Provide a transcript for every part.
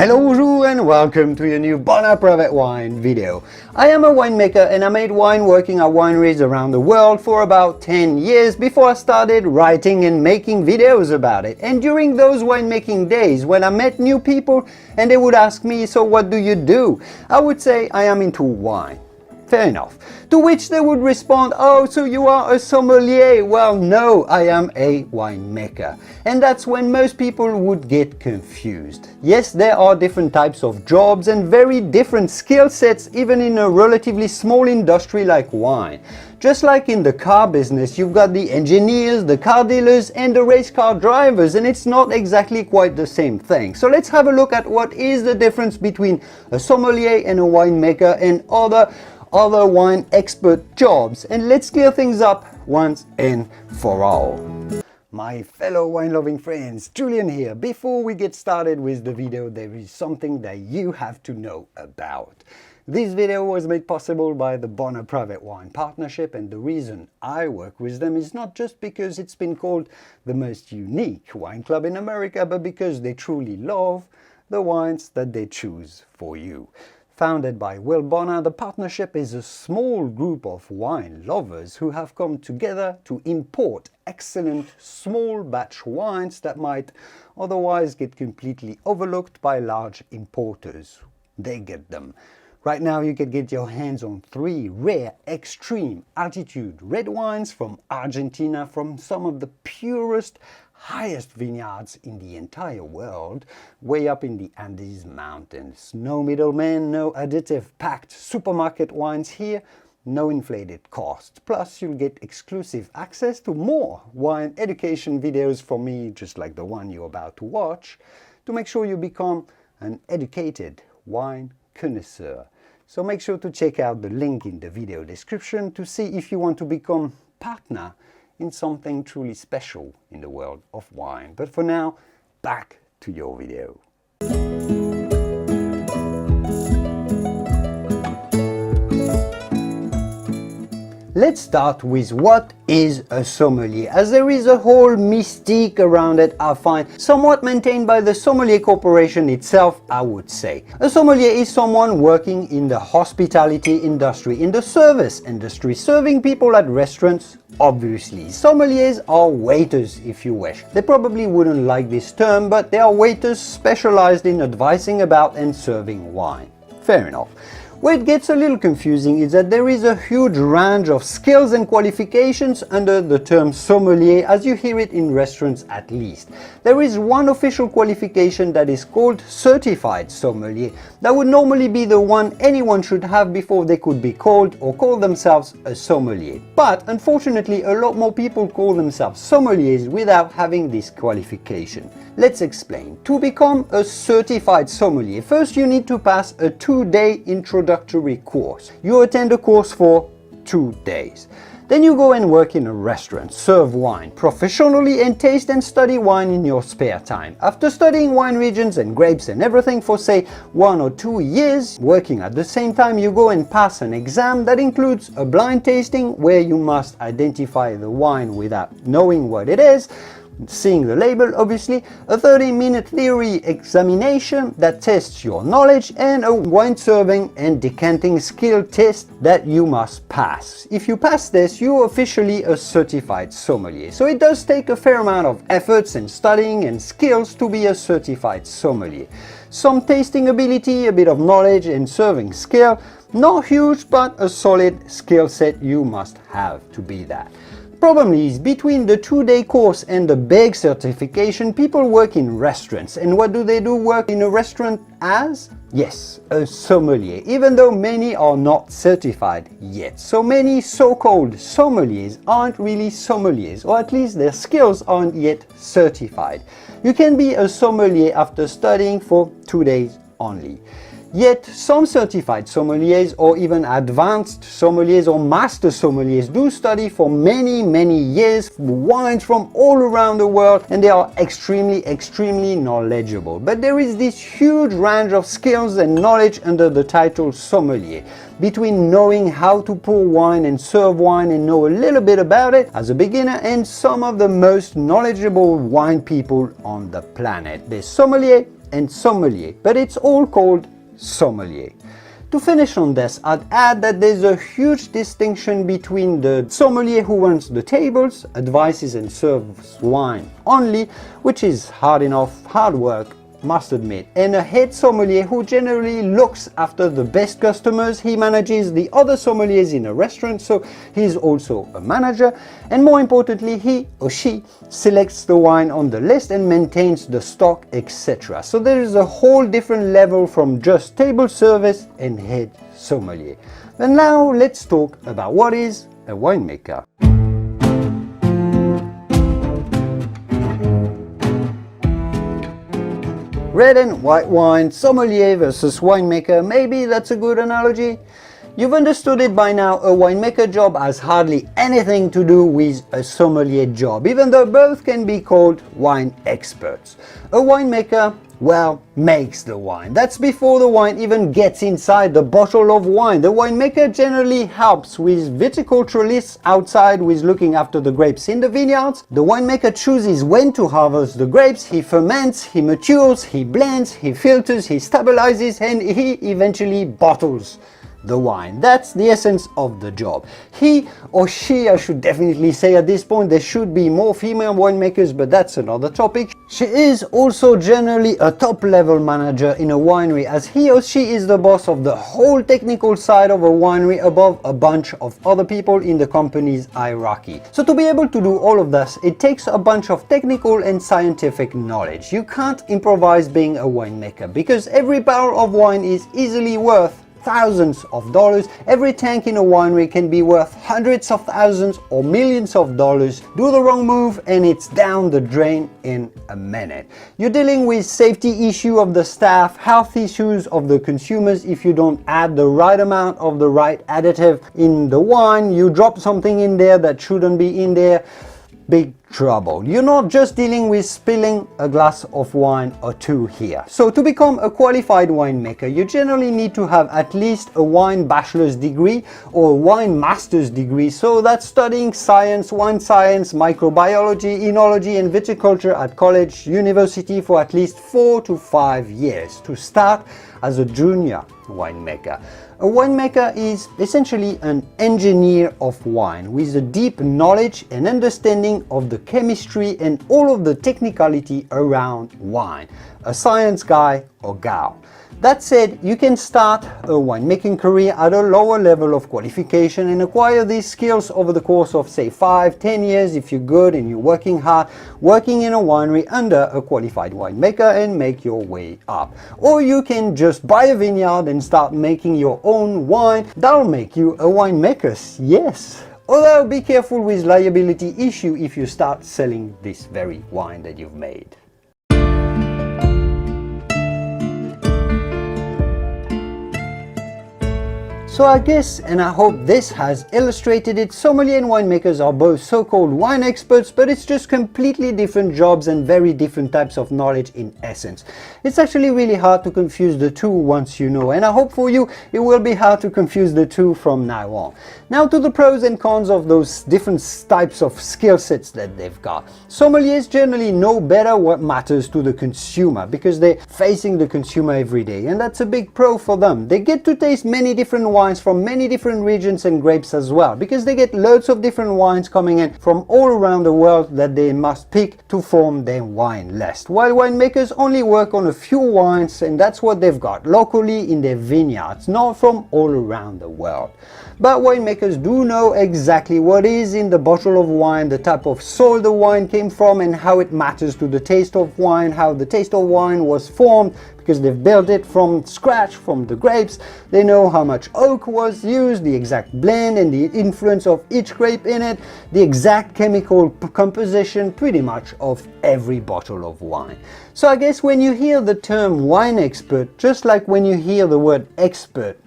Hello, bonjour, and welcome to your new Bonheur Private Wine video. I am a winemaker and I made wine working at wineries around the world for about 10 years before I started writing and making videos about it. And during those winemaking days, when I met new people and they would ask me, so what do you do? I would say I am into wine. Fair enough. To which they would respond, oh, so you are a sommelier? Well, no, I am a winemaker. And that's when most people would get confused. Yes, there are different types of jobs and very different skill sets even in a relatively small industry like wine. Just like in the car business, you've got the engineers, the car dealers and the race car drivers, and it's not exactly quite the same thing. So let's have a look at what is the difference between a sommelier and a winemaker and other wine expert jobs, and let's clear things up once and for all. My fellow wine-loving friends, Julien here. Before we get started with the video, there is something that you have to know about. This video was made possible by the Bonheur Private Wine Partnership, and the reason I work with them is not just because it's been called the most unique wine club in America, but because they truly love the wines that they choose for you. Founded by Will Bonheur, the partnership is a small group of wine lovers who have come together to import excellent small batch wines that might otherwise get completely overlooked by large importers. They get them. Right now you can get your hands on 3 rare extreme altitude red wines from Argentina, from some of the purest, highest vineyards in the entire world, way up in the Andes Mountains. No middlemen, no additive packed supermarket wines here, no inflated costs. Plus you'll get exclusive access to more wine education videos from me, just like the one you're about to watch, to make sure you become an educated wine connoisseur. So make sure to check out the link in the video description to see if you want to become partner in something truly special in the world of wine. But for now, back to your video. Let's start with what is a sommelier, as there is a whole mystique around it, I find, somewhat maintained by the Sommelier Corporation itself, I would say. A sommelier is someone working in the hospitality industry, in the service industry, serving people at restaurants, obviously. Sommeliers are waiters, if you wish. They probably wouldn't like this term, but they are waiters specialized in advising about and serving wine. Fair enough. Where it gets a little confusing is that there is a huge range of skills and qualifications under the term sommelier, as you hear it in restaurants at least. There is one official qualification that is called certified sommelier. That would normally be the one anyone should have before they could be called or call themselves a sommelier. But unfortunately, a lot more people call themselves sommeliers without having this qualification. Let's explain. To become a certified sommelier, first you need to pass a 2-day introductory course. You attend a course for 2 days. Then you go and work in a restaurant, serve wine professionally and taste and study wine in your spare time. After studying wine regions and grapes and everything for say 1 or 2 years, working at the same time, you go and pass an exam that includes a blind tasting where you must identify the wine without knowing what it is, seeing the label obviously, a 30-minute theory examination that tests your knowledge, and a wine serving and decanting skill test that you must pass. If you pass this, you're officially a certified sommelier. So it does take a fair amount of efforts and studying and skills to be a certified sommelier. Some tasting ability, a bit of knowledge and serving skill, not huge, but a solid skill set you must have to be that. Problem is, between the 2-day course and the big certification, people work in restaurants. And what do they do work in a restaurant as? Yes, a sommelier, even though many are not certified yet. So many so-called sommeliers aren't really sommeliers, or at least their skills aren't yet certified. You can be a sommelier after studying for 2 days only. Yet some certified sommeliers or even advanced sommeliers or master sommeliers do study for many years wines from all around the world, and they are extremely knowledgeable. But there is this huge range of skills and knowledge under the title sommelier, between knowing how to pour wine and serve wine and know a little bit about it as a beginner and some of the most knowledgeable wine people on the planet. There's sommelier and sommelier, but it's all called sommelier. To finish on this, I'd add that there's a huge distinction between the sommelier who runs the tables, advises and serves wine only, which is hard work, must admit, and a head sommelier who generally looks after the best customers. He manages the other sommeliers in a restaurant, so he's also a manager, and more importantly, he or she selects the wine on the list and maintains the stock, etc. So there is a whole different level from just table service and head sommelier. And now let's talk about what is a winemaker. Red and white wine, sommelier versus winemaker, maybe that's a good analogy? You've understood it by now. A winemaker job has hardly anything to do with a sommelier job, even though both can be called wine experts. A winemaker, well, makes the wine. That's before the wine even gets inside the bottle of wine. The winemaker generally helps with viticulturalists outside with looking after the grapes in the vineyards. The winemaker chooses when to harvest the grapes, he ferments, he matures, he blends, he filters, he stabilizes, and he eventually bottles the wine. That's the essence of the job. He or she, I should definitely say at this point, there should be more female winemakers, but that's another topic. She is also generally a top level manager in a winery, as he or she is the boss of the whole technical side of a winery above a bunch of other people in the company's hierarchy. So to be able to do all of this, it takes a bunch of technical and scientific knowledge. You can't improvise being a winemaker, because every barrel of wine is easily worth thousands of dollars. Every tank in a winery can be worth hundreds of thousands or millions of dollars. Do the wrong move and it's down the drain in a minute. You're dealing with safety issue of the staff, health issues of the consumers if you don't add the right amount of the right additive in the wine. You drop something in there that shouldn't be in there. Big trouble. You're not just dealing with spilling a glass of wine or two here. So to become a qualified winemaker, you generally need to have at least a wine bachelor's degree or a wine master's degree. So that's studying science, wine science, microbiology, enology and viticulture at college, university for at least 4 to 5 years to start as a junior winemaker. A winemaker is essentially an engineer of wine with a deep knowledge and understanding of the chemistry and all of the technicality around wine. A science guy or gal. That said, you can start a winemaking career at a lower level of qualification and acquire these skills over the course of say 5-10 years if you're good and you're working hard, working in a winery under a qualified winemaker and make your way up. Or you can just buy a vineyard and start making your own wine. That'll make you a winemaker, yes. Although be careful with liability issue if you start selling this very wine that you've made. So I guess, and I hope this has illustrated it, sommelier and winemakers are both so-called wine experts, but it's just completely different jobs and very different types of knowledge in essence. It's actually really hard to confuse the two once you know, and I hope for you it will be hard to confuse the two from now on. Now to the pros and cons of those different types of skill sets that they've got. Sommeliers generally know better what matters to the consumer because they're facing the consumer every day, and that's a big pro for them. They get to taste many different wines from many different regions and grapes as well, because they get loads of different wines coming in from all around the world that they must pick to form their wine list. While winemakers only work on a few wines, and that's what they've got locally in their vineyards, not from all around the world. But winemakers do know exactly what is in the bottle of wine, the type of soil the wine came from, and how it matters to the taste of wine, how the taste of wine was formed, because they've built it from scratch from the grapes. They know how much oak was used, the exact blend and the influence of each grape in it, the exact chemical composition pretty much of every bottle of wine. So I guess when you hear the term wine expert, just like when you hear the word expert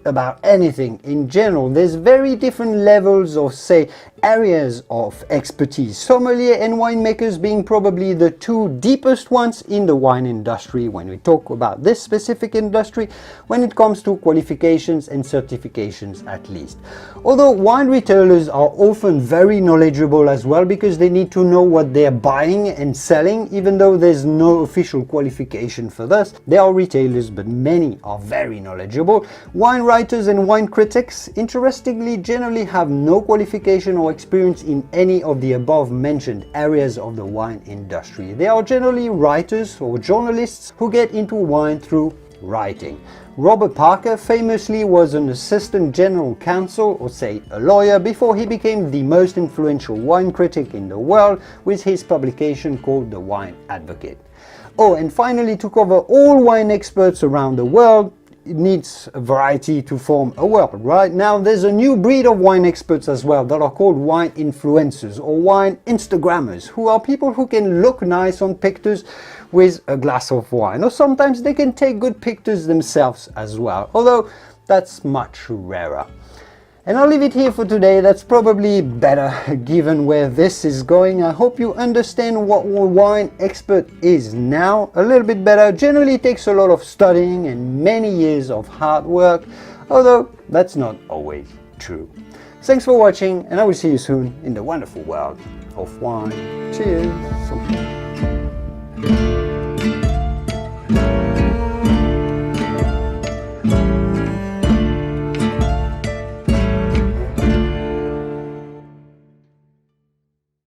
about anything in general, there's very different levels of, say, areas of expertise, sommelier and winemakers being probably the two deepest ones in the wine industry when we talk about this specific industry, when it comes to qualifications and certifications at least. Although wine retailers are often very knowledgeable as well because they need to know what they're buying and selling, even though there's no official qualification for this. They are retailers, but many are very knowledgeable. Wine writers and wine critics, interestingly, generally have no qualification or experience in any of the above mentioned areas of the wine industry. They are generally writers or journalists who get into wine through writing. Robert Parker famously was an assistant general counsel, or say a lawyer, before he became the most influential wine critic in the world with his publication called The Wine Advocate. Oh, and finally, to cover all wine experts around the world, it needs a variety to form a world, right? Now there's a new breed of wine experts as well that are called wine influencers or wine Instagrammers, who are people who can look nice on pictures with a glass of wine, or sometimes they can take good pictures themselves as well, although that's much rarer. And I'll leave it here for today. That's probably better given where this is going. I hope you understand what a wine expert is now a little bit better. Generally it takes a lot of studying and many years of hard work, although that's not always true. Thanks for watching, and I will see you soon in the wonderful world of wine. Cheers!